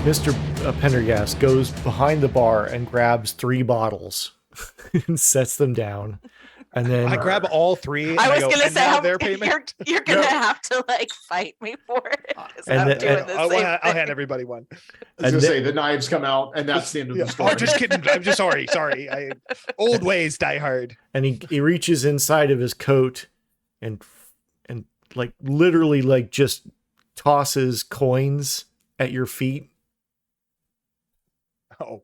Mr. Pendergast goes behind the bar and grabs 3 bottles and sets them down. And then I grab all 3 and I was go, gonna and say, now their payment. you're gonna have to like fight me for it. 'Cause And I'm the- doing and- the I'll same hand thing. everybody one. I was going to say, the knives come out, and that's the end of the story. Oh, just kidding. I'm just sorry. Old ways die hard. And he reaches inside of his coat and like literally like just tosses coins at your feet. Oh,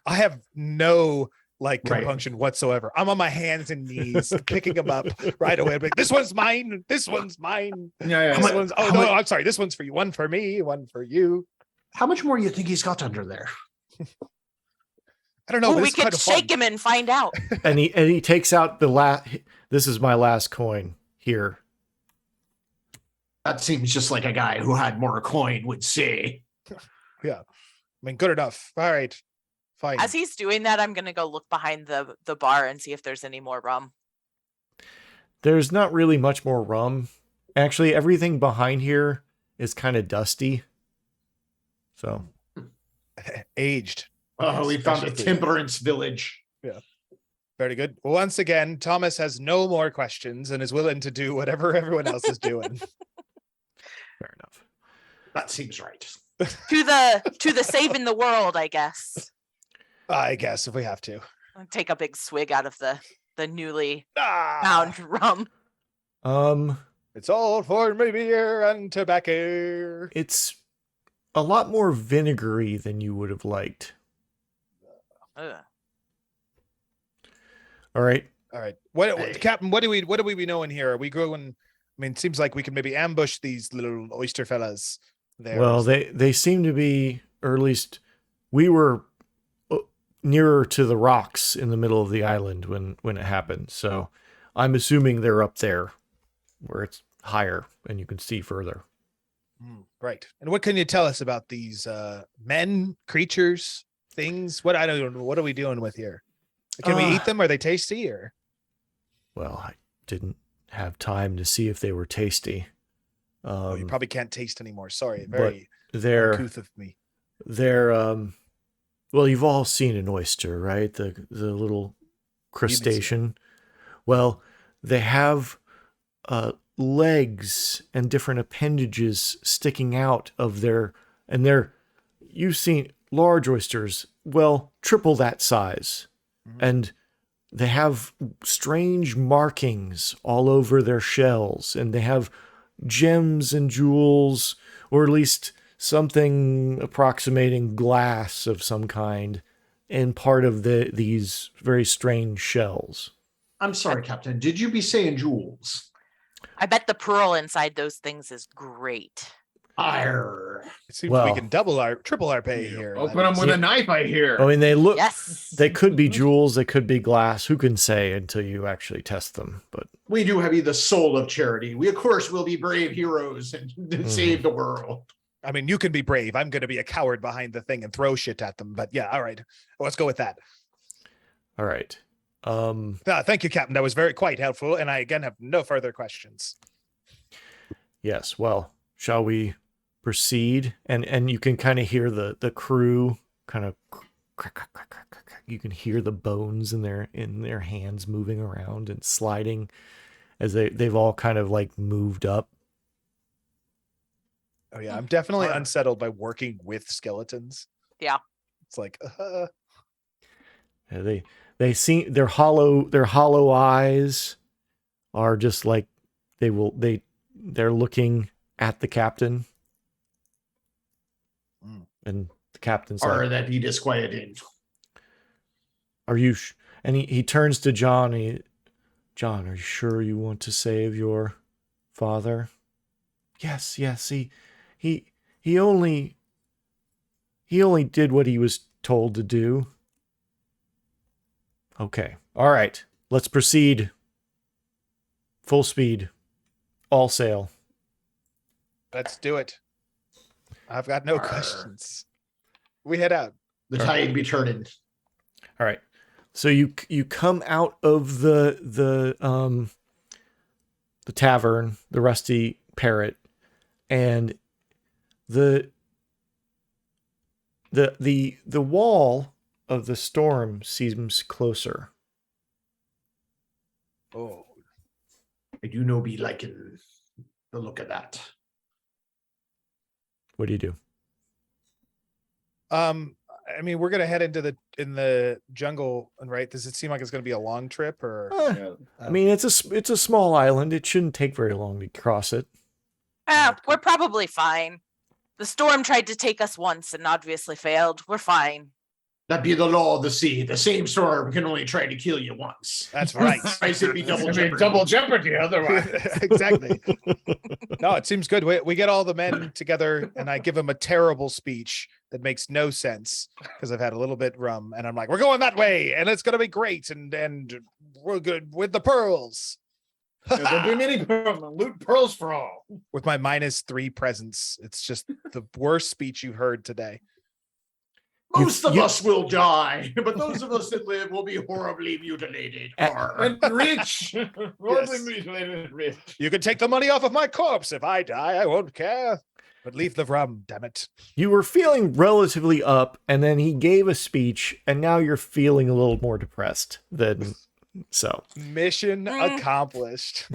I have no Right. compunction whatsoever. I'm on my hands and knees picking them up right away. I'm like, this one's mine. This one's mine. Yeah, This one's. Oh no, I'm sorry. This one's for you. One for me. One for you. How much more do you think he's got under there? I don't know. Ooh, But we it's kind could of shake fun. him and find out. And he takes out the last. This is my last coin here. That seems just like a guy who had more coin would say. I mean, good enough. All right, fine. As he's doing that, I'm gonna go look behind the bar and see if there's any more rum. There's not really much more rum. Actually, everything behind here is kind of dusty. So Aged. Oh, we found a Especially- temperance village. Very good. Once again, Thomas has no more questions and is willing to do whatever everyone else is doing. fair enough. That seems right. To the saving the world, I guess. I guess if we have to. I'll take a big swig out of the newly Ah, found rum. it's all for me beer and tobacco. It's a lot more vinegary than you would have liked. Ugh. All right. All right. What, Hey. Captain, what do we be knowing here? Are we going? I mean, it seems like we can maybe ambush these little oyster fellas there. Well, they seem to be, or at least we were nearer to the rocks in the middle of the island when it happened. So I'm assuming they're up there where it's higher and you can see further. Right. And what can you tell us about these men, creatures, things? What I don't know. What are we dealing with here? Can we eat them? Are they tasty or? Well, I didn't have time to see if they were tasty. Oh, you probably can't taste anymore. Sorry. but Very they're uncouth of me. well, you've all seen an oyster, right? The little crustacean. Well, they have legs and different appendages sticking out of you've seen large oysters, well, triple that size. And they have strange markings all over their shells, and they have gems and jewels, or at least something approximating glass of some kind in part of these very strange shells. I'm sorry, Captain. Did you be saying jewels? I bet the pearl inside those things is great. Arr. It seems Well- we can triple our pay here. Open them with a knife, I hear. I mean, they look, Yes. they could be jewels, they could be glass. Who can say until you actually test them? But We do have the soul of charity. We, of course, will be brave heroes and save the world. I mean, you can be brave. I'm going to be a coward behind the thing and throw shit at them. But yeah, all right. Let's go with that. all right. Thank you, Captain. That was quite helpful. And I, again, have no further questions. Yes. Well, shall we proceed? And you can kind of hear the crew kind of crack, crack, crack, crack, crack, crack. You can hear the bones in their hands moving around and sliding as they've all kind of like moved up. Oh, yeah. I'm definitely Wow. unsettled by working with skeletons. Yeah. It's like, Yeah, they see their hollow eyes are just like they're looking at the captain. And the captain's Or like, that be disquieting. are you and he turns to John. John, are you sure you want to save your father? Yes, he only did what he was told to do. Okay. All right. Let's proceed. Full speed. All sail. let's do it. I've got no questions. We head out. The tide be turning. All right. So you come out of the tavern, the Rusty Parrot, and The wall of the storm seems closer. Oh, I do know be liking the look of that. What do you do? I mean, we're gonna head into the jungle, and right? Does it seem like it's gonna be a long trip, or? Eh, I mean, it's a small island. It shouldn't take very long to cross it. We're probably fine. The storm tried to take us once and obviously failed. We're fine. That be the law of the sea. The same storm can only try to kill you once. That's right. Otherwise it'd be double jeopardy. Double jeopardy otherwise. Exactly. No, it seems good. We get all the men together, and I give them a terrible speech that makes no sense because I've had a little bit rum, and I'm like, we're going that way, and it's gonna be great, and we're good with the pearls. There'll be many pearls, loot pearls for all. With my -3 presence, it's just the worst speech you've heard today. Most of us will die, but those of us that live will be horribly mutilated. And rich. Horribly Yes. mutilated and rich. You can take the money off of my corpse. If I die, I won't care. But leave the rum, damn it. You were feeling relatively up, and then he gave a speech, and now you're feeling a little more depressed than so. Mission accomplished.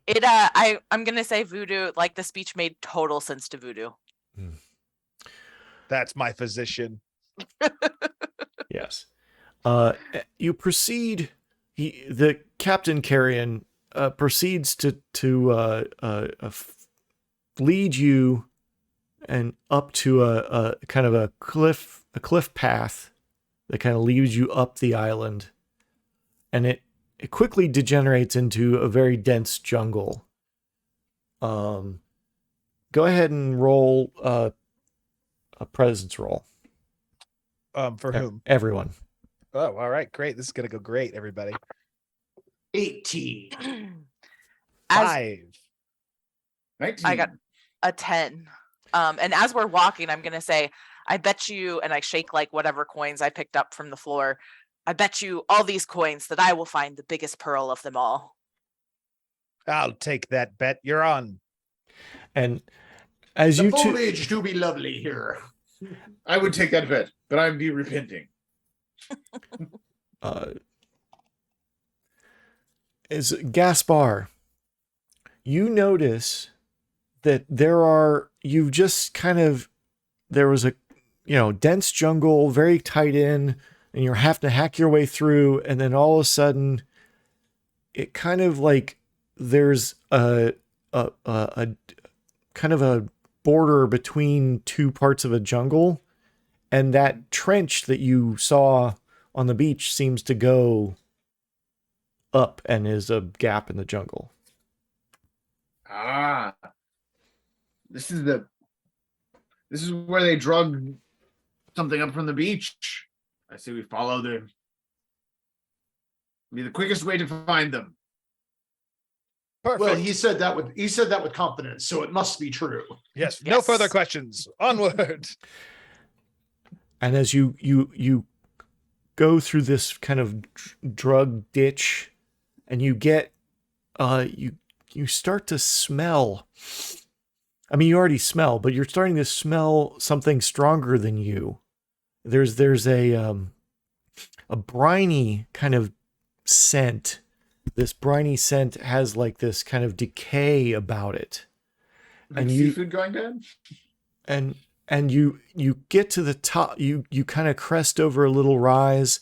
I'm gonna say Voodoo, like the speech made total sense to Voodoo. That's my physician. Yes. You proceed. The Captain Carrion proceeds to lead you and up to a kind of a cliff path that kind of leads you up the island, and it quickly degenerates into a very dense jungle. Go ahead and roll a presence roll. For whom? Everyone. Oh, all right, great. This is gonna go great, everybody. 18. As 5. 19. I got a 10. And as we're walking, I'm gonna say, I bet you, and I shake like whatever coins I picked up from the floor. I bet you all these coins that I will find the biggest pearl of them all. I'll take that bet. You're on. And as The you two, foliage do be lovely here. I would take that bet, but I'd be repenting. is Gaspar, you notice that there was a dense jungle, very tight in, and you have to hack your way through, and then all of a sudden it kind of like there's a kind of a border between two parts of a jungle, and that trench that you saw on the beach seems to go up and is a gap in the jungle. Ah. This is where they drug something up from the beach. I say we follow be the quickest way to find them. Perfect. Well, he said that with confidence, so it must be true. yes. No Yes. further questions. Onward. And as you go through this kind of drug ditch, and you get you start to smell. I mean, you already smell, but you're starting to smell something stronger than you. There's a briny kind of scent. This briny scent has like this kind of decay about it. Like And seafood going bad? and you get to the top, you kind of crest over a little rise,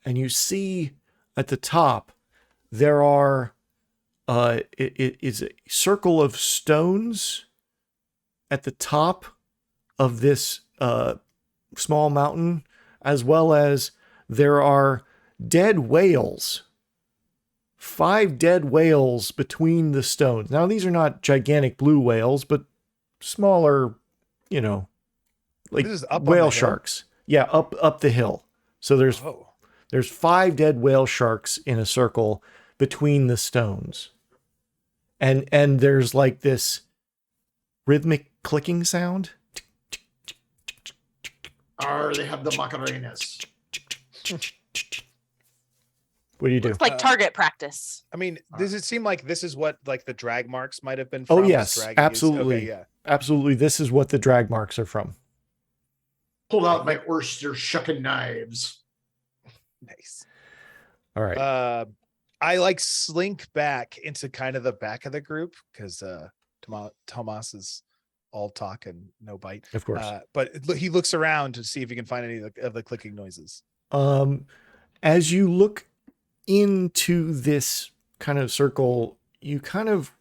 and you see at the top there are it is a circle of stones at the top of this small mountain, as well as there are dead whales. 5 dead whales between the stones. Now, these are not gigantic blue whales, but smaller, like This is up on the whale hill? sharks. Yeah, up the hill. So there's 5 dead whale sharks in a circle between the stones. And there's like this rhythmic clicking sound. They have the Macarenas. What do you do? It's like target practice. I mean, does it seem like this is what like the drag marks might have been Oh, from? yes, This drag absolutely. Okay, yeah. Absolutely, this is what the drag marks are from. Pull out my oyster shucking knives. Nice. All right. I like slink back into kind of the back of the group because Tomas is all talk and no bite. Of course. But he looks around to see if he can find any of the clicking noises. As you look into this kind of circle, you kind of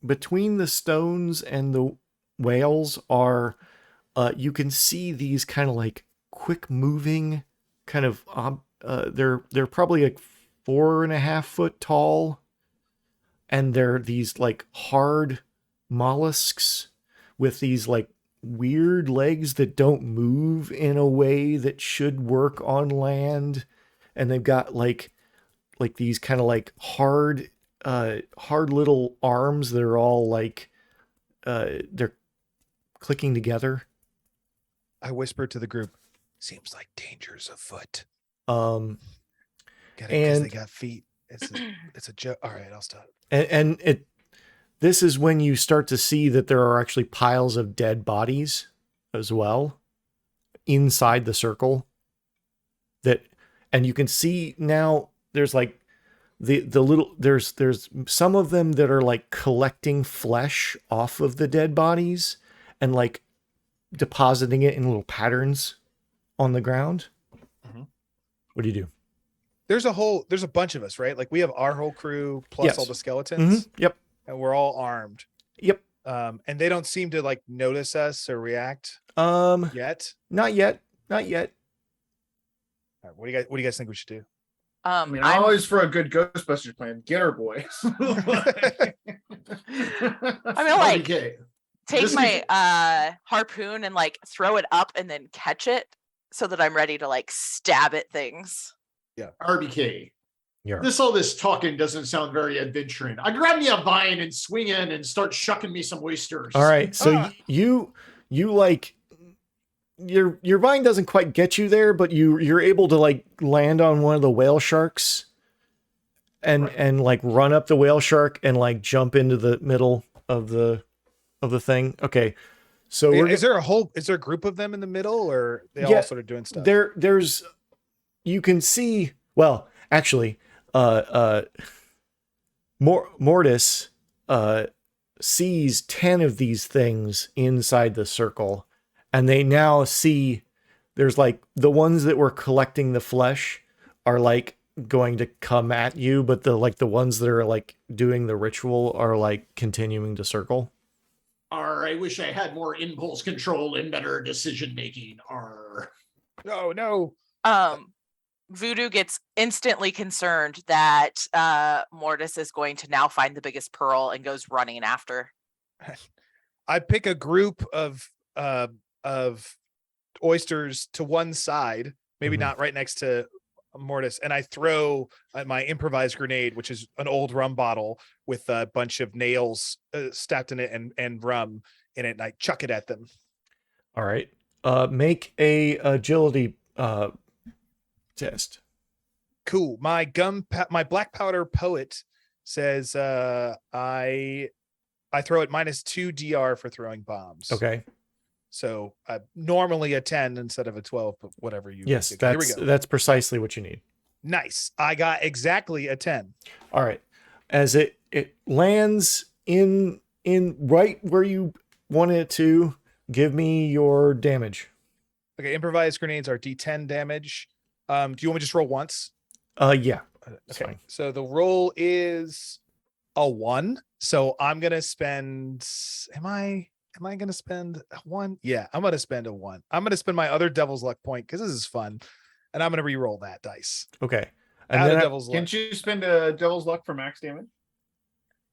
between the stones and the whales are you can see these kind of like quick moving kind of they're probably like 4.5 foot tall, and they're these like hard mollusks with these like weird legs that don't move in a way that should work on land, and they've got like these kind of like hard little arms that are all like they're clicking together. I whisper to the group, seems like danger's afoot. Get it? And they got feet. It's a joke. All right, I'll stop. And this is when you start to see that there are actually piles of dead bodies as well inside the circle. And you can see now there's like the little there's some of them that are like collecting flesh off of the dead bodies and like depositing it in little patterns on the ground. Mm-hmm. What do you do? There's a bunch of us, right? Like we have our whole crew plus all the skeletons. Mm-hmm. Yep. And we're all armed. Yep. And they don't seem to like notice us or react. Yet. Not yet. All right, what do you guys think we should do? I mean, I'm always for a good Ghostbusters plan. Get her, boys. I'm gonna like take my harpoon and like throw it up and then catch it so that I'm ready to like stab at things. Yeah. RBK. Yeah. All this talking doesn't sound very adventuring. I grab me a vine and swing in and start shucking me some oysters. All right. So you like your vine doesn't quite get you there, but you're able to like land on one of the whale sharks and like run up the whale shark and like jump into the middle of the thing. Okay. So is there a group of them in the middle, or they all sort of doing stuff? There's you can see, well, actually, Mortis sees 10 of these things inside the circle, and they now see there's like the ones that were collecting the flesh are like going to come at you, but the ones that are like doing the ritual are like continuing to circle. I wish I had more impulse control and better decision making. Oh no. Voodoo gets instantly concerned that Mortis is going to now find the biggest pearl and goes running after. I pick a group of oysters to one side, maybe not right next to Mortis, and I throw my improvised grenade, which is an old rum bottle with a bunch of nails stacked in it and rum in it, and I chuck it at them. All right. Make a agility test. Cool. My black powder poet says I throw it -2 DR for throwing bombs. Okay. So normally a 10 instead of a 12, but whatever you. Yes, Here we go. that's precisely what you need. Nice. I got exactly a 10. All right. As it lands in right where you want it to, give me your damage. Okay, improvised grenades are D10 damage. Do you want me to just roll once? Yeah. Okay. Fine. So the roll is a 1. So I'm gonna spend. Am I gonna spend a 1? Yeah, I'm gonna spend a 1. I'm gonna spend my other Devil's Luck point because this is fun, and I'm gonna re-roll that dice. Okay. And And then Devil's Luck. Can't you spend a Devil's Luck for max damage?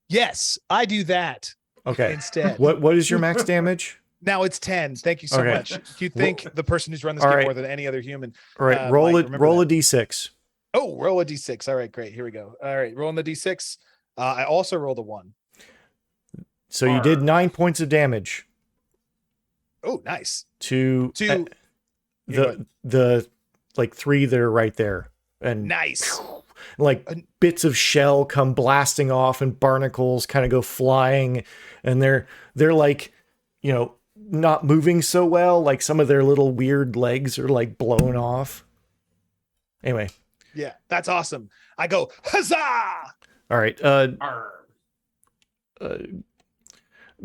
Yes, I do that okay. instead. What is your max damage? Now it's 10. Thank you so Okay. much. You think the person who's run this All game right. more than any other human? All right. Roll Mike, it. remember Roll that. a d6. Oh, roll a d6. All right, great. Here we go. All right, rolling the d6. I also rolled a 1. So you did 9 points of damage Oh, nice. to Yeah, go ahead. the like 3 that are right there, and Nice. like bits of shell come blasting off and barnacles kind of go flying, and they're like, not moving so well. Like some of their little weird legs are like blown off. Anyway. Yeah, that's awesome. I go, huzzah! All right. Arr.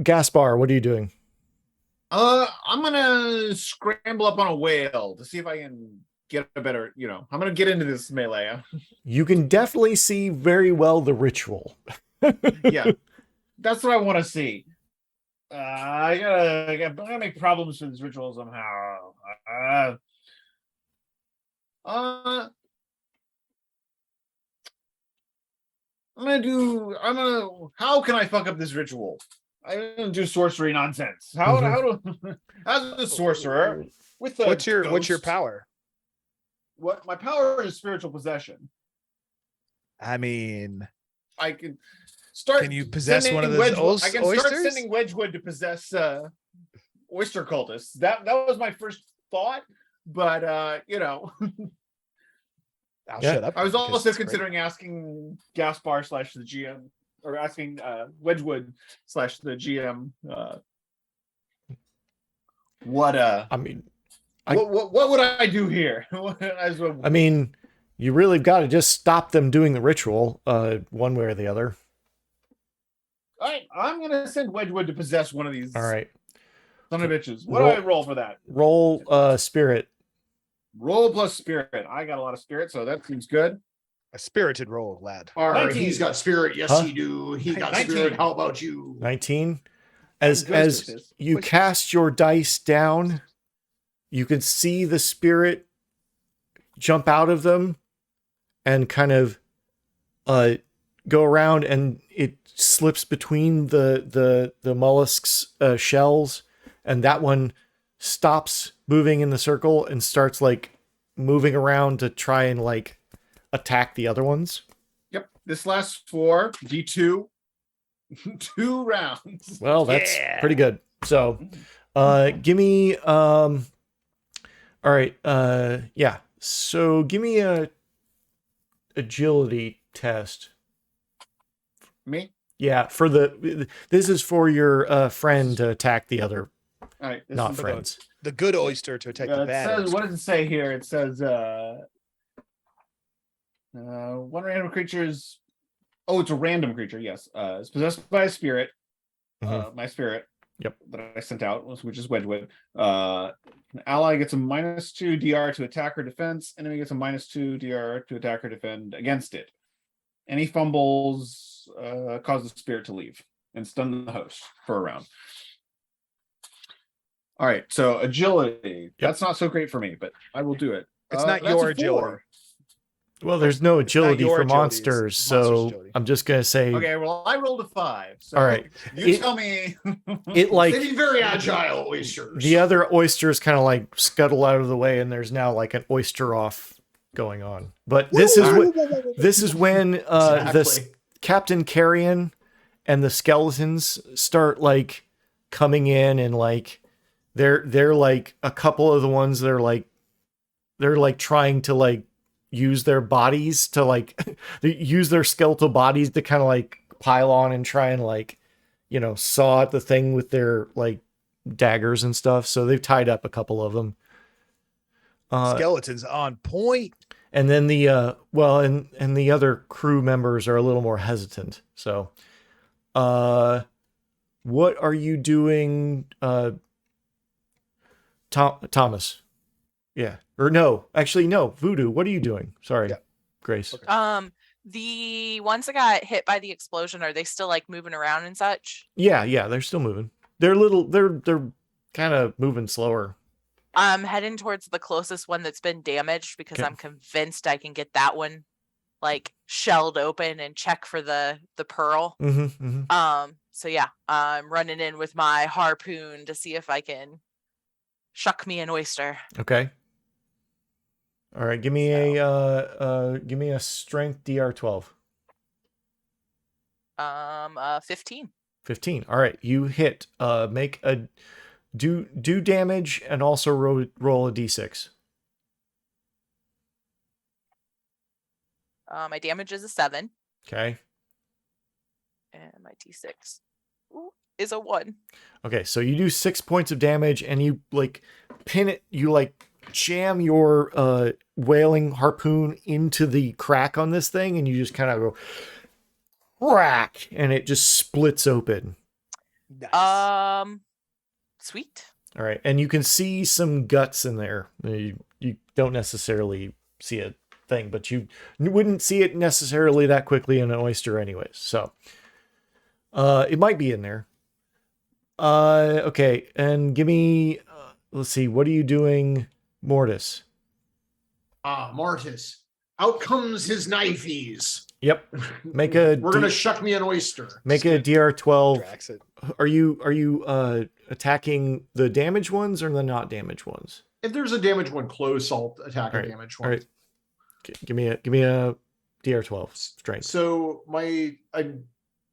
Gaspar, what are you doing? I'm gonna scramble up on a whale to see if I can get a better, I'm gonna get into this melee. You can definitely see very well the ritual. Yeah, that's what I want to see. I gotta make problems with this ritual somehow. How can I fuck up this ritual? I'm gonna do sorcery nonsense. As a sorcerer with the What's your ghost, power? What my power is spiritual possession. I mean, I can start. Can you possess one of those I can start oysters? sending Wedgwood to possess oyster cultists. That was my first thought, but I'll Yeah. shut up. I was because also it's great. considering asking Gaspar / the GM, or asking Wedgwood / the GM. What I mean, what would I do here? I mean, you really got to just stop them doing the ritual, one way or the other. All right, I'm gonna send Wedgwood to possess one of these. All right. Son of bitches. What do I roll for that? Roll spirit. Roll plus spirit. I got a lot of spirit, so that seems good. A spirited roll, lad. All right, 19. he's got spirit. Yes, Huh? he do. He got 19. spirit. How about you? 19. As Ghostesses. you cast your dice down, you can see the spirit jump out of them and kind of go around, and it slips between the mollusk's shells, and that one stops moving in the circle and starts like moving around to try and like attack the other ones. Yep. This lasts for D2. 2 rounds. Well, that's Yeah. pretty good. So, give me all right, yeah. So give me a agility test. Me? Yeah, for this is for your friend to attack the other All right. This not is friends. The good oyster to attack the it bad says, oyster. what does it say here? It says one random creature's it's a random creature, yes. It's possessed by a spirit. My spirit. Yep. That I sent out, which is Wedgwood. An ally gets a -2 DR to attack or defense. Enemy gets a -2 DR to attack or defend against it. Any fumbles cause the spirit to leave and stun the host for a round. All right, so agility. That's not so great for me, but I will do it. It's not that's your a 4. agility. Well, there's no agility your for agility, it's monsters, monster's so agility. I'm just gonna say Okay, well, I rolled a 5. So all right. you It- tell me. It like They be very agile oysters. the other oysters kind of like scuttle out of the way, and there's now like an oyster off going on. But this is when Exactly. Captain Carrion and the skeletons start like coming in, and like they're like a couple of the ones that are they're like trying to like use their bodies to like use their skeletal bodies to kind of like pile on and try and like saw at the thing with their like daggers and stuff. So they've tied up a couple of them. Skeletons on point. And then the and the other crew members are a little more hesitant. So what are you doing, Thomas? Yeah. Or no, actually no, Voodoo, what are you doing? Sorry. Yeah. Grace. Okay. The ones that got hit by the explosion, are they still like moving around and such? Yeah, they're still moving. They're kind of moving slower. I'm heading towards the closest one that's been damaged because Okay. I'm convinced I can get that one like shelled open and check for the pearl. So yeah, I'm running in with my harpoon to see if I can shuck me an oyster. Okay. All right, give me a strength DR12. 15. 15. All right, you hit. Make a do damage and also roll a d6. My damage is a 7, Okay. and my d6. Ooh, is a 1. Okay, so you do 6 points of damage, and you like pin it. You like jam your whaling harpoon into the crack on this thing, and you just kind of go crack, and it just splits open. Nice. Sweet. All right, and you can see some guts in there. You don't necessarily see a thing, but you wouldn't see it necessarily that quickly in an oyster, anyways. So, it might be in there. Okay, and give me. Let's see. What are you doing, Mortis? Martis. Out comes his knifeys. Yep. Make a. We're gonna shuck me an oyster. Make a DR12. Drax it. Are you attacking the damaged ones or the not damaged ones? If there's a damaged one close, I'll attack a damaged one. All right. Give me a DR12 strength. So I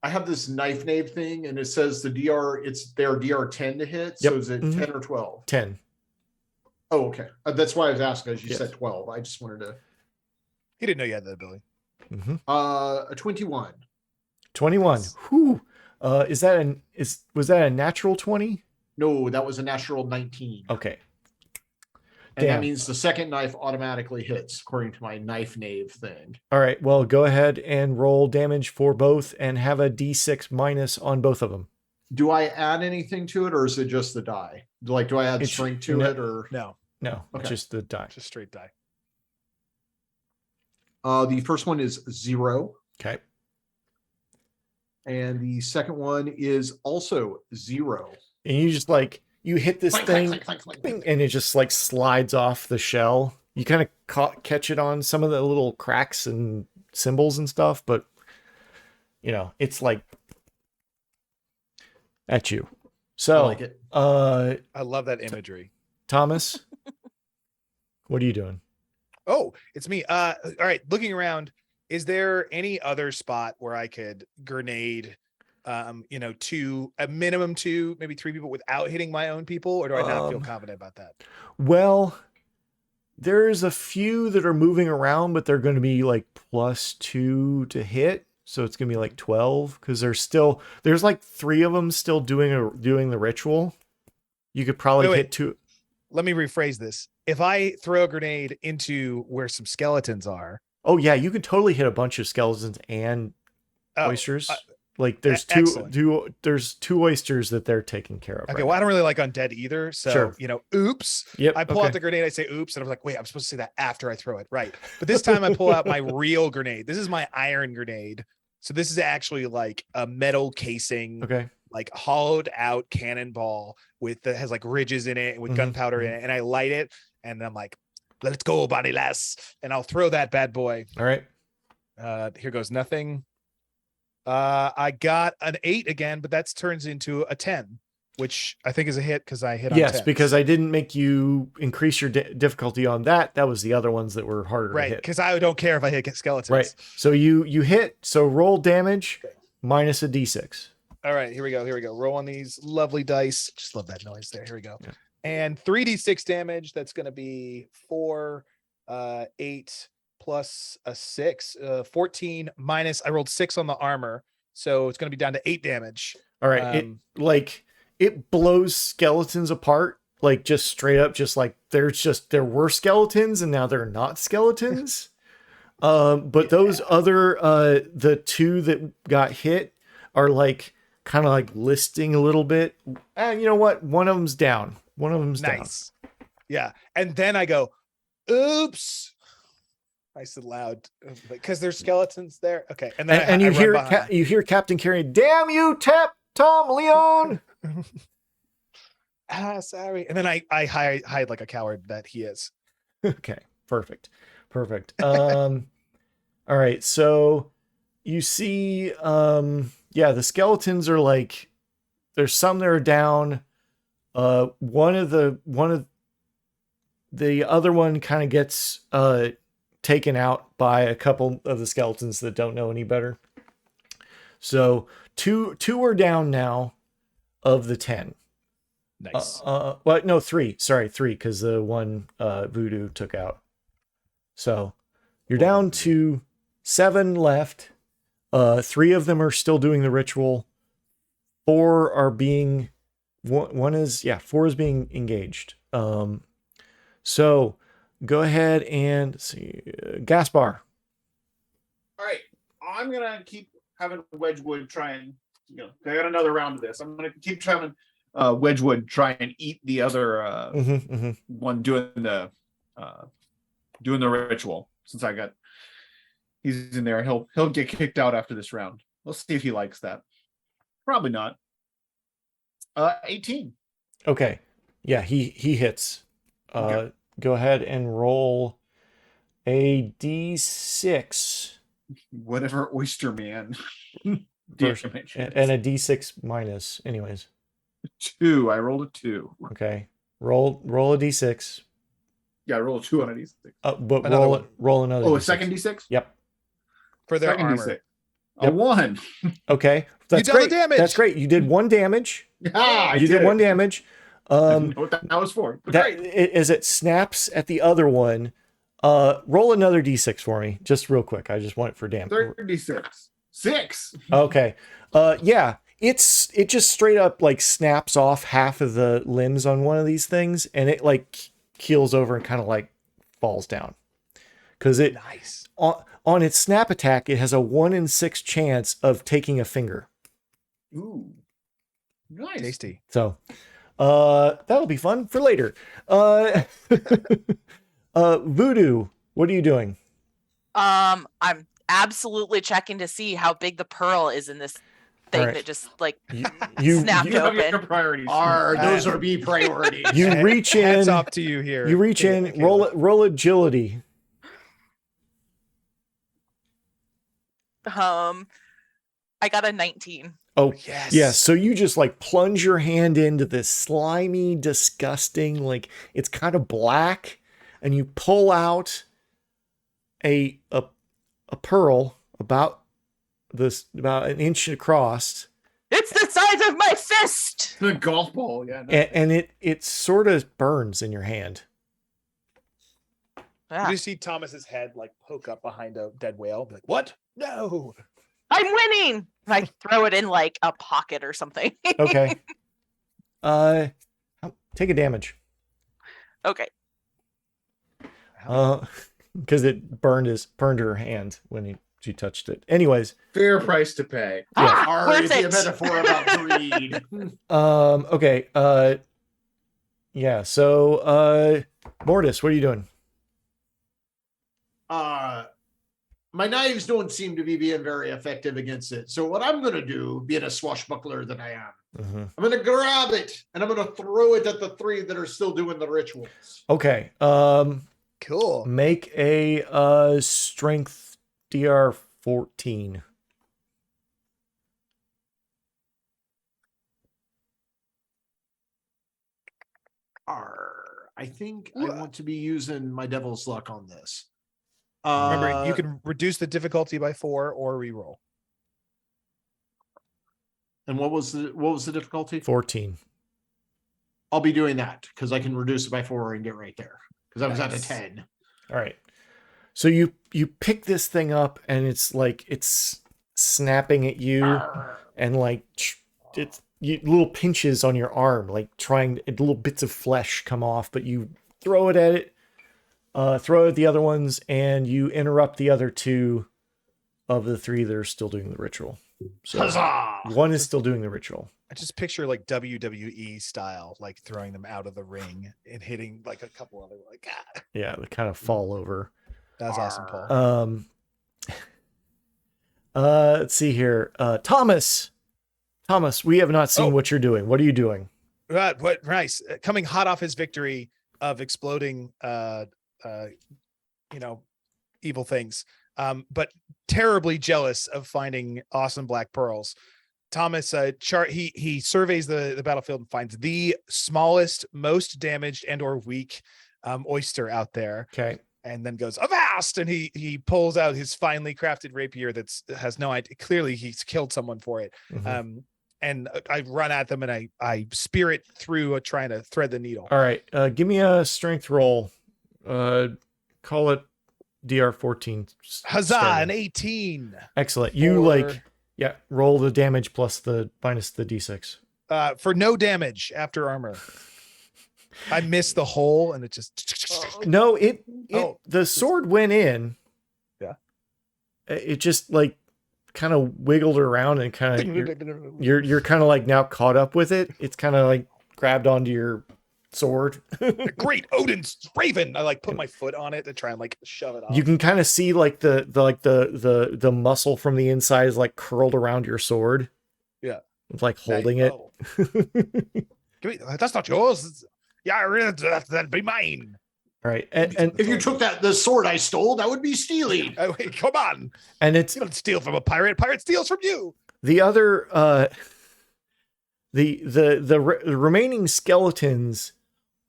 have this knife nave thing, and it says their DR10 to hit. Yep. So is it 10 or 12? 10. Oh, okay. That's why I was asking, as you Yes. said 12. I just wanted to. He didn't know you had that ability. Mm-hmm. A 21. 21. Whew. Was that a natural 20? No, that was a natural 19. Okay. And Damn. that means the second knife automatically hits, according to my knife nave thing. All right. Well, go ahead and roll damage for both and have a D6 minus on both of them. Do I add anything to it, or is it just the die? Like, do I add It's- strength to no. it, or No, No, Okay. just the die. just straight die. the first one is 0, Okay. and the second one is also 0. And you just you hit this Clank, thing clank, clank, clank, bing, clank. and it just slides off the shell. You kind of catch it on some of the little cracks and symbols and stuff, but it's at you. So, I like it. I love that imagery. Thomas, what are you doing? Oh, it's me. All right. Looking around, is there any other spot where I could grenade, a minimum 2, maybe 3 people without hitting my own people, or do I not feel confident about that? Well, there's a few that are moving around, but they're going to be +2 to hit. So it's going to be 12 because there's 3 of them still doing the ritual. You could probably Wait. hit 2. Let me rephrase this. If I throw a grenade into where some skeletons are, Oh yeah, you could totally hit a bunch of skeletons and oysters. There's excellent. there's 2 oysters that they're taking care of. okay, right well, I now. don't really like undead either. So, Sure. Oops. Yep. I pull out the grenade, I say oops, and I'm like, wait, I'm supposed to say that after I throw it. Right. But this time I pull out my real grenade. This is my iron grenade. So this is actually a metal casing, Okay. hollowed out cannonball that has ridges in it and with Mhm, gunpowder in it. And I light it and I'm like, let's go, Bonnie Lass. And I'll throw that bad boy. All right. Here goes nothing. I got an 8 again, but that turns into a 10, which I think is a hit because I hit on Yes, 10s. because I didn't make you increase your difficulty on that. That was the other ones that were harder to right, hit. because I don't care if I hit skeletons. Right. So you hit. So roll damage minus a D6. All right, here we go. Roll on these lovely dice. Just love that noise there. Here we go. Yeah. And 3d6 damage. That's going to be 4, 8 plus a 6, 14 minus. I rolled 6 on the armor, so it's going to be down to 8 damage. All right. It blows skeletons apart. Just straight up, there were skeletons and now they're not skeletons. But those other, the 2 that got hit are kind of listing a little bit. And you know what? One of them's down. Nice. Yeah. And then I go, oops. Nice and loud because there's skeletons there. Okay. And then And you run behind. you hear Captain Carey, damn you, Tom Leon. Sorry. And then I hide like a coward that he is. Okay. Perfect. All right. So you see, the skeletons are there's some that are down. One of the other one kind of gets, taken out by a couple of the skeletons that don't know any better. So two are down now of the 10. Nice. Well, no, 3. Sorry, 3, because the one voodoo took out. So you're down to 7 left. 3 of them are still doing the ritual. 4 are being one is 4 is being engaged. So go ahead and see Gaspar. All right, I'm gonna keep having Wedgwood try and I got another round of this. I'm gonna keep having Wedgwood try and eat the other one doing the ritual. Since he's in there, he'll get kicked out after this round. Let's see if he likes that. Probably not. 18. Okay. Yeah, he hits. Okay. Go ahead and roll a d6. Whatever oyster man. Version, and a d6 minus. Anyways. 2. I rolled a 2. Okay. Roll a d6. Yeah, I rolled a 2 on a d6. But Another roll another. Oh, D6. a second d6? Yep. For their Second armor. D6. A 1. Okay. That's double great. damage. That's great. You did 1 damage. You did 1 damage. I didn't know what that was for. But great. As it snaps at the other one, roll another d6 for me, just real quick. I just want it for damage. 36. 6. Okay. Yeah. It just straight up like snaps off half of the limbs on one of these things, and it like keels over and kind of like falls down. Because it Nice. on its snap attack, it has a 1 in 6 chance of taking a finger. Ooh. Nice. Tasty. So that'll be fun for later. Voodoo, what are you doing? I'm absolutely checking to see how big the pearl is in this thing All right. that just like You snapped You have your open. priorities. Those are B priorities. you reach in. Hats off to you here. You reach in. Kayla. Roll agility. I got a 19. Oh, Yes. yeah. So you just like plunge your hand into this slimy, disgusting, like it's kind of black, and you pull out a pearl about an inch across, It's the size of my fist. The golf ball, yeah. No. and it sort of burns in your hand. Yeah. You see Thomas's head like poke up behind a dead whale. Be like, what? No. I'm winning. And I throw it in like a pocket or something. Okay. Take a damage. Okay. Because it burned her hand when she touched it. Anyways, Fair price to pay. Are Worth the it. metaphor about greed. okay. Yeah. So, Mortis, what are you doing? My knives don't seem to be being very effective against it. So what I'm going to do, being a swashbuckler that I am, I'm going to grab it and I'm going to throw it at the 3 that are still doing the rituals. Okay. Cool. Make a strength DR 14. I think I want to be using my devil's luck on this. Remember, you can reduce the difficulty by 4 or reroll. And what was the difficulty? 14. I'll be doing that because I can reduce it by 4 and get right there. Because I was at a Nice. 10. All right. So you pick this thing up and it's like it's snapping at you and like it's little pinches on your arm, like trying little bits of flesh come off, but you throw it at it, throw it at the other ones, and you interrupt the other 2 of the 3 that are still doing the ritual. So Huzzah! one is still doing the ritual. I just picture like WWE style, like throwing them out of the ring and hitting like a couple other like. Ah. Yeah, they kind of fall over. That's awesome, Paul. Let's see here. Thomas, we have not seen Oh. what you're doing. What are you doing? Right, what nice. Coming hot off his victory of exploding evil things. But terribly jealous of finding awesome black pearls. Thomas he surveys the battlefield and finds the smallest, most damaged and or weak oyster out there. Okay. And then goes avast, and he pulls out his finely crafted rapier has no idea. Clearly, he's killed someone for it. Mhm. And I run at them and I spear it through, trying to thread the needle. All right. Give me a strength roll. Call it DR 14. Huzzah! starting. An 18. Excellent. You Or- like Yeah, roll the damage plus the minus the d6. For no damage after armor. I missed the hole and it just. No, Oh. the sword went in. Yeah. It just like kind of wiggled around and kind of you're kind of like now caught up with it. It's kind of like grabbed onto your sword. Great Odin's raven. I like put my foot on it to try and like shove it off. You can kind of see like the muscle from the inside is like curled around your sword. Yeah. It's like holding it. Oh. Give me, that's not yours. Yeah, really, that'd be mine. All right. And If you took the sword I stole, that would be stealing. Oh, wait, come on. and it's You don't steal from a pirate. Pirate steals from you. the other the remaining skeletons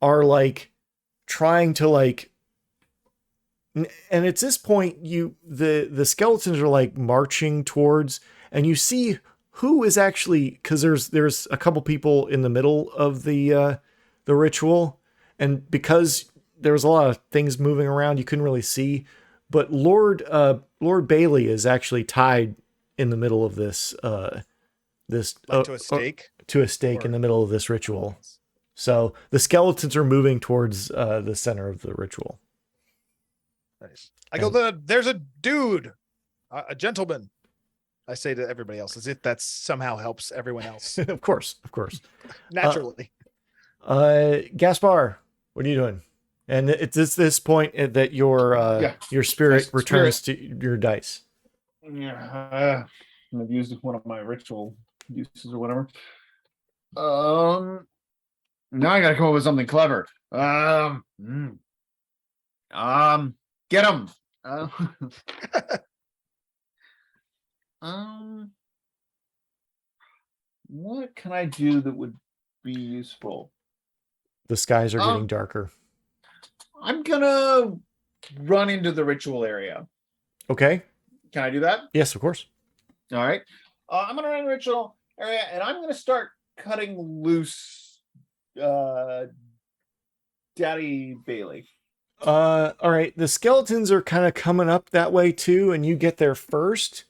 are like trying to like, and it's this point the skeletons are like marching towards, and you see who is actually, because there's a couple people in the middle of the ritual, and because there was a lot of things moving around, you couldn't really see, but Lord Bailey is actually tied in the middle of this Like to a stake. in the middle of this ritual. So the skeletons are moving towards the center of the ritual. Nice. I go, there's a dude, a gentleman. I say to everybody else, as if that somehow helps everyone else. Of course. Naturally. Gaspar, what are you doing? And it's this point that your spirit returns to your dice. Yeah, I've used one of my ritual uses or whatever. Now I gotta come up with something clever. Get him. What can I do that would be useful? The skies are getting darker. I'm gonna run into the ritual area. Okay. Can I do that? Yes, of course. All right. I'm gonna run in the ritual area and I'm gonna start cutting loose Daddy Bailey. All right. The skeletons are kind of coming up that way too, and you get there first.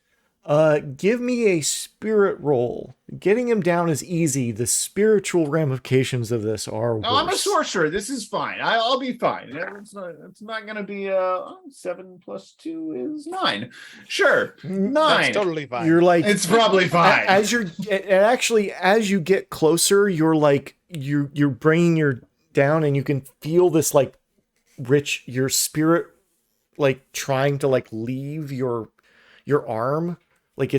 Give me a spirit roll. Getting him down is easy. The spiritual ramifications of this are worse. No, I'm a sorcerer. This is fine. I'll be fine. It's not going to be 7 + 2 is 9. Sure, 9. That's totally fine. You're like, It's probably fine. as you get closer, you're like you're bringing your down, and you can feel this like your spirit like trying to like leave your arm. Like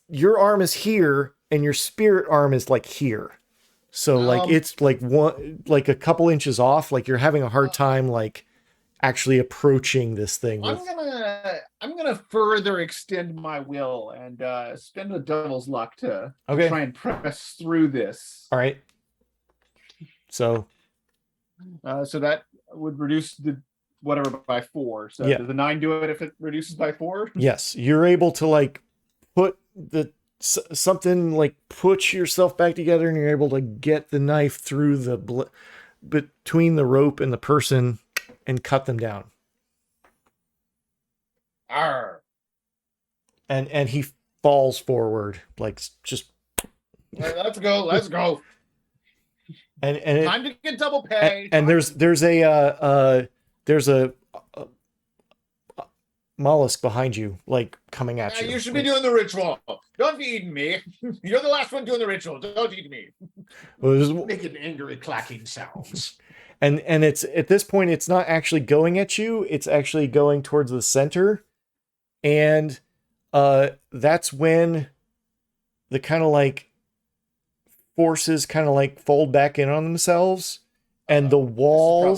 your arm is here and your spirit arm is like here. So like it's like like a couple inches off. Like you're having a hard time like actually approaching this thing. I'm gonna further extend my will and spend a devil's luck to try and press through this. All right. So that would reduce the whatever by 4. So yeah. Does the 9 do it if it reduces by 4? Yes, you're able to like put something like put yourself back together, and you're able to get the knife through the between the rope and the person and cut them down. Arr. And he falls forward like just. Let's go. And time to get double pay. And there's a mollusk behind you, like coming at you. You should be doing the ritual. Don't be eating me. You're the last one doing the ritual. Don't eat me. Making angry clacking sounds. And it's at this point, it's not actually going at you. It's actually going towards the center. And that's when the kind of like forces kind of like fold back in on themselves. And the wall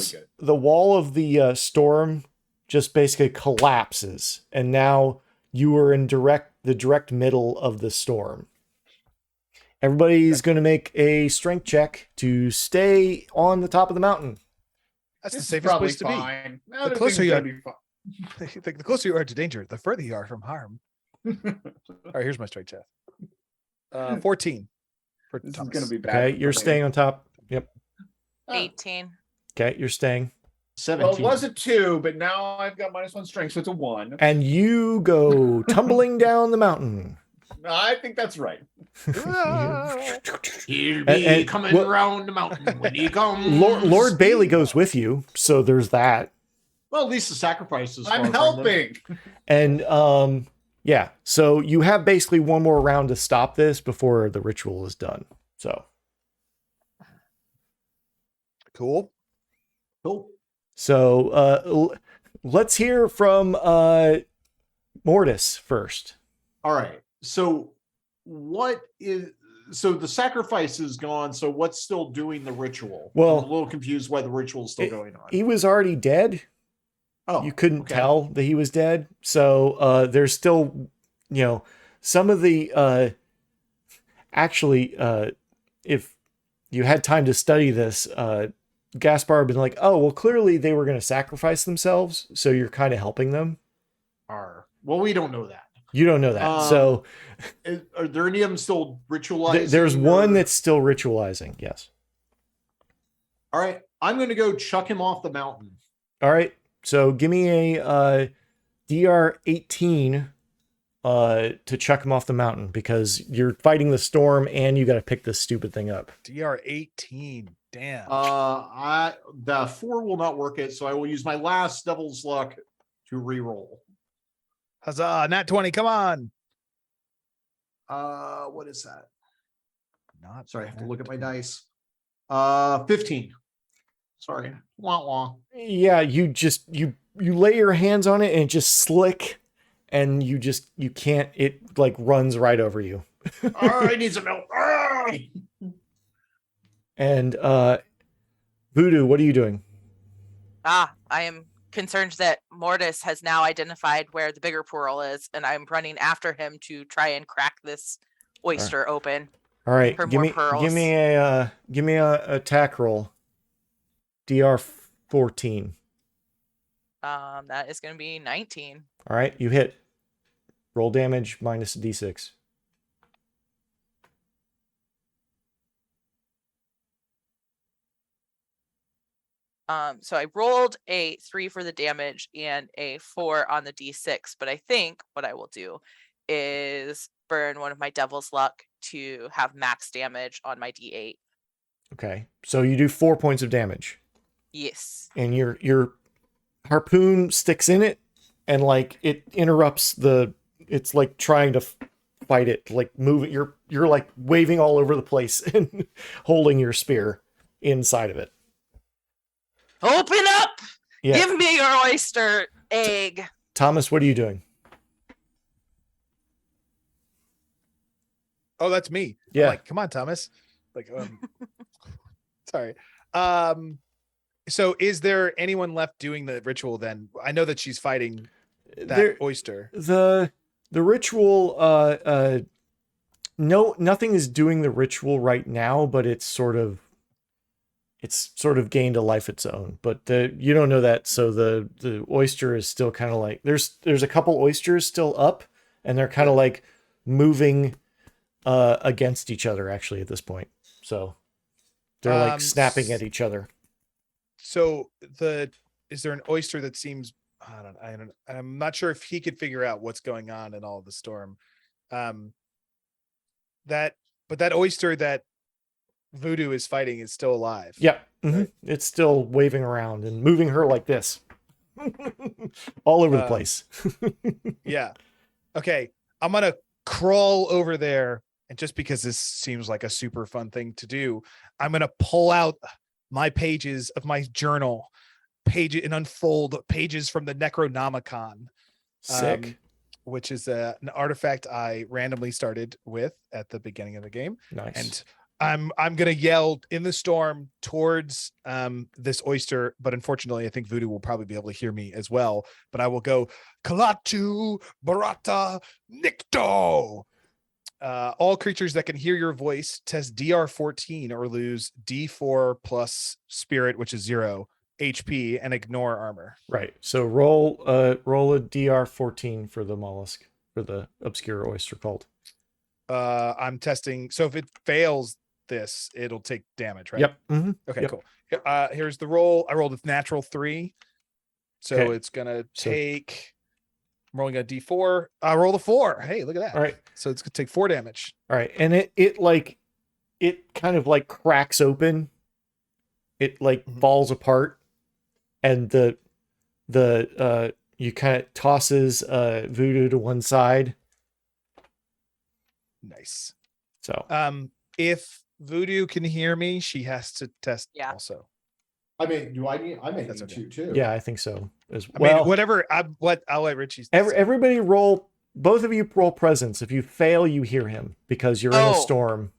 of the storm just basically collapses, and now you are in the direct middle of the storm. Everybody's going to make a strength check to stay on the top of the mountain. That's the safest place to fine. be. The closer you are to danger, the further you are from harm. All right, here's my strength check. 14. For this is going to be bad. Okay, you're staying on top. Yep. 18. Okay, you're staying. 17. Well, it was a 2, but now I've got -1 strength, so it's a 1. And you go tumbling down the mountain. I think that's right. He'll be and- coming well- round the mountain when he comes. Lord Bailey goes with you, so there's that. Well, at least the sacrifice is. I'm far from them. helping. And yeah, so you have basically one more round to stop this before the ritual is done. So Cool. Cool. let's hear from Mortis first. All right. So the sacrifice is gone. So what's still doing the ritual? Well, I'm a little confused why the ritual is still going on. He was already dead. Oh, You couldn't okay. tell that he was dead. So there's still, some of the if you had time to study this, Gaspar had been like, oh, well, clearly they were going to sacrifice themselves. So you're kind of helping them. Well, we don't know that. You don't know that. So Are there any of them still ritualizing? there's one or- that's still ritualizing. Yes. All right. I'm going to go chuck him off the mountain. All right. So give me a DR 18 to chuck him off the mountain because you're fighting the storm and you got to pick this stupid thing up. DR 18. Damn. The 4 will not work it, so I will use my last devil's luck to re-roll. Huzzah. Nat 20. Come on. What is that? Not Sorry, I have to nat look at my 20. dice. 15. Sorry. Wah wah. Yeah, you lay your hands on it and it just slick and you can't, it like runs right over you. I need some help. And Voodoo, what are you doing? I am concerned that Mortis has now identified where the bigger pearl is, and I'm running after him to try and crack this oyster open. All right, For give more me pearls. give me a attack roll. DR 14. That is going to be 19. All right, you hit. Roll damage minus a d6. So I rolled a 3 for the damage and a 4 on the d6, but I think what I will do is burn one of my devil's luck to have max damage on my d8. Okay, so you do 4 points of damage, Yes. and your harpoon sticks in it, and like it interrupts it's like trying to fight it, like move it. You're like waving all over the place and holding your spear inside of it. Open up! Yeah, Give me your oyster egg. Thomas, what are you doing? Oh, that's me. I'm Yeah. like, come on, Thomas. Like, sorry. So is there anyone left doing the ritual then? I know that she's fighting that oyster. The ritual, no, nothing is doing the ritual right now, but it's sort of gained a life its own. But you don't know that, so the oyster is still kind of like there's a couple oysters still up, and they're kind of like moving against each other actually at this point. So they're like snapping at each other. So is there an oyster that seems I'm not sure if he could figure out what's going on in all the storm. That oyster that Voodoo is fighting is still alive. Yeah. Right. It's still waving around and moving her like this. All over the place. Yeah. Okay. I'm going to crawl over there. And just because this seems like a super fun thing to do, I'm going to pull out my pages of my journal and unfold pages from the Necronomicon. Sick. Which is an artifact I randomly started with at the beginning of the game. Nice. And I'm gonna yell in the storm towards this oyster, but unfortunately, I think Voodoo will probably be able to hear me as well. But I will go Kalatu Barata Nikto. All creatures that can hear your voice test DR 14 or lose D4 plus spirit, which is 0 HP, and ignore armor. Right. So roll a DR 14 for the mollusk, for the obscure oyster cult. I'm testing. So if it fails, this, it'll take damage, right? Yep. Mm-hmm. Okay, Yep. cool. Here's the roll. I rolled a natural 3. So Okay. it's gonna take. I'm rolling a D4. I rolled a 4. Hey, look at that. All right. So it's gonna take 4 damage. All right. And it kind of like cracks open. It like falls apart, and you kind of tosses Voodoo to one side. Nice. So If Voodoo can hear me, she has to test Yeah. also. I mean, do I need? I may That's need okay. to too. yeah, I think so as I well. mean, whatever. I'll let Richie. Everybody roll. Both of you roll presence. If you fail, you hear him because you're in a Oh. storm.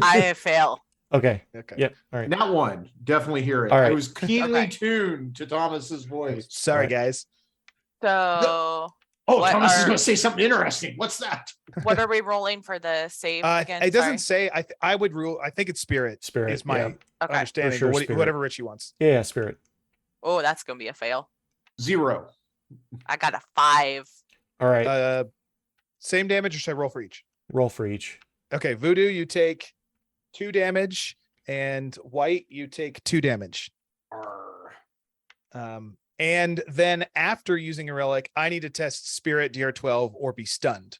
I fail. Okay. Okay. Yep. All right. That one, definitely hear it. All I right. was keenly Okay. tuned to Thomas's voice. Sorry, Right. guys. So Oh, What Thomas is are- going to say something interesting. What's that? what are we rolling for the save again? It doesn't Sorry. say. I would rule. I think it's spirit. Spirit, is my yeah. Okay. understanding. sure, but spirit. whatever Richie wants. Yeah, spirit. Oh, that's gonna be a fail. 0. I got a 5. All right. Same damage, or should I roll for each? Roll for each. Okay, Voodoo, you take 2 damage, and White, you take 2 damage. And then after using a relic, I need to test Spirit DR12 or be stunned.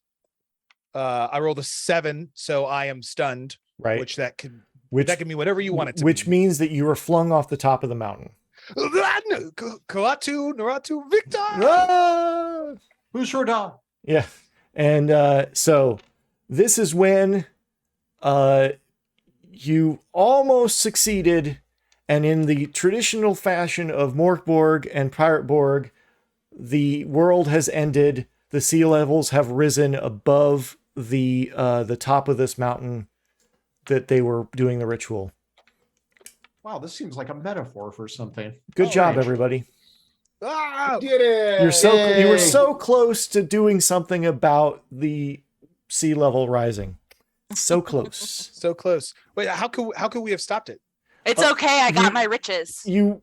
I rolled a 7, so I am stunned, Right. which that can mean whatever you want it to Which mean. means that you were flung off the top of the mountain. Koatu, Naratu, Victor. Ah! Who's your dog? Yeah. And so this is when you almost succeeded, and in the traditional fashion of Morkborg and Pirate Borg, the world has ended. The sea levels have risen above the top of this mountain that they were doing the ritual. Wow, this seems like a metaphor for something. Good All job, right. everybody. Ah! Did it? You were Yay. so close to doing something about the sea level rising. So close. So close. Wait, how could we have stopped it? It's okay. I got you- my riches. You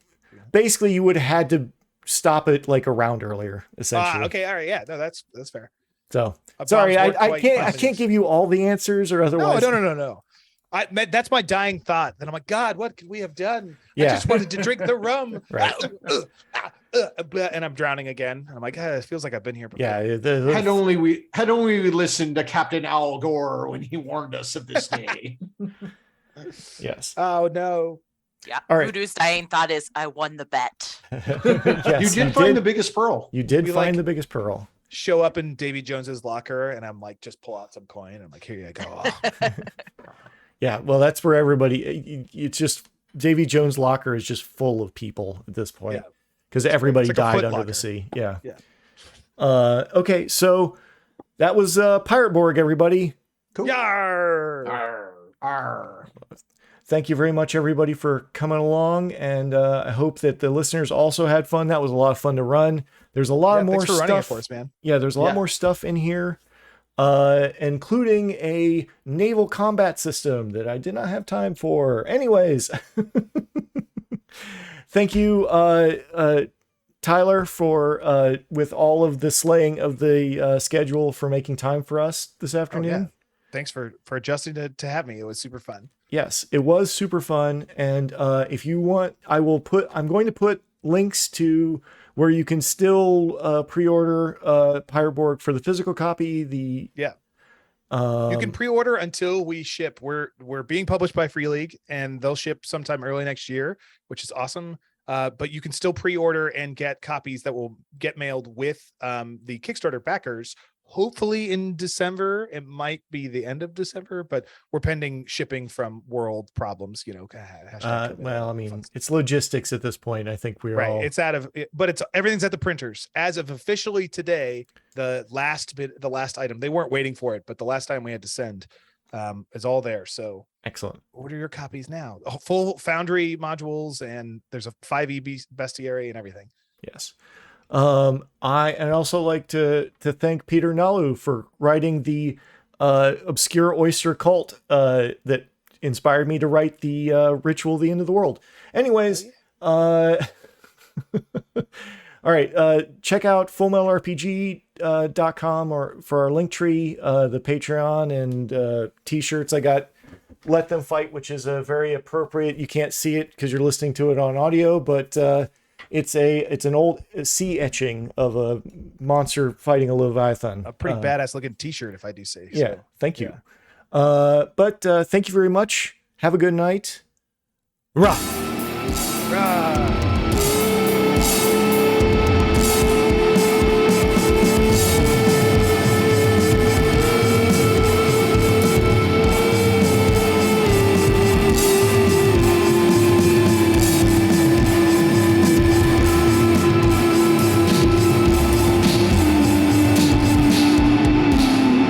would have had to stop it like a round earlier, essentially. Okay, all right, yeah, no, that's fair. So Bob's sorry, worked I quite can't positive. give you all the answers or No, otherwise. no. That's my dying thought. Then I'm like, God, what could we have done? I Yeah. just wanted to drink the rum. Right. And I'm drowning again. And I'm like, it feels like I've been here before. Yeah, Had only we listened to Captain Al Gore when he warned us of this day. yes. Oh no. Yeah. All right. Voodoo's dying thought is I won the bet. Yes, you did find the biggest pearl. You did We, find like- the biggest pearl. Show up in Davy Jones's locker, and I'm like, just pull out some coin. I'm like, here you go. Yeah, well, that's where everybody. It's just Davy Jones' locker is just full of people at this point Yeah. because everybody It's like a died foot under locker. the sea. Yeah. Yeah. Okay, so that was Pirate Borg, everybody. Cool. Yarr! Arr, arr. Thank you very much, everybody, for coming along, and I hope that the listeners also had fun. That was a lot of fun to run. There's a lot Yeah, more thanks for running it stuff. for us, man. Yeah, there's a lot Yeah. more stuff in here, including a naval combat system that I did not have time for. Anyways, thank you, Tyler, for with all of the slaying of the schedule for making time for us this afternoon. Thanks for adjusting to have me. It was super fun. Yes, it was super fun. And if you want, I'm going to put links to where you can still pre-order Pirate Borg for the physical copy. You can pre-order until we ship. We're being published by Free League, and they'll ship sometime early next year, which is awesome. But you can still pre-order and get copies that will get mailed with the Kickstarter backers. Hopefully in December. It might be the end of December, but we're pending shipping from world problems. Hashtag COVID. well, I mean, it's logistics at this point. I think we're right. all It's out of, but it's everything's at the printers as of officially today. The last item, they weren't waiting for it, but the last time we had to send is all there. So excellent. order your copies now. Full Foundry modules, and there's a 5e bestiary and everything. Yes. I'd also like to thank Peter Nalu for writing the obscure oyster cult that inspired me to write the Ritual of the End of the World. Anyways, all right, check out fullmetalrpg.com or for our link tree, the Patreon and t-shirts. I got Let Them Fight, which is a very appropriate. You can't see it because you're listening to it on audio, but it's an old sea etching of a monster fighting a leviathan. A pretty badass looking T-shirt, if I do say. Yeah, So. thank you. But thank you very much. Have a good night. Rah. Rah.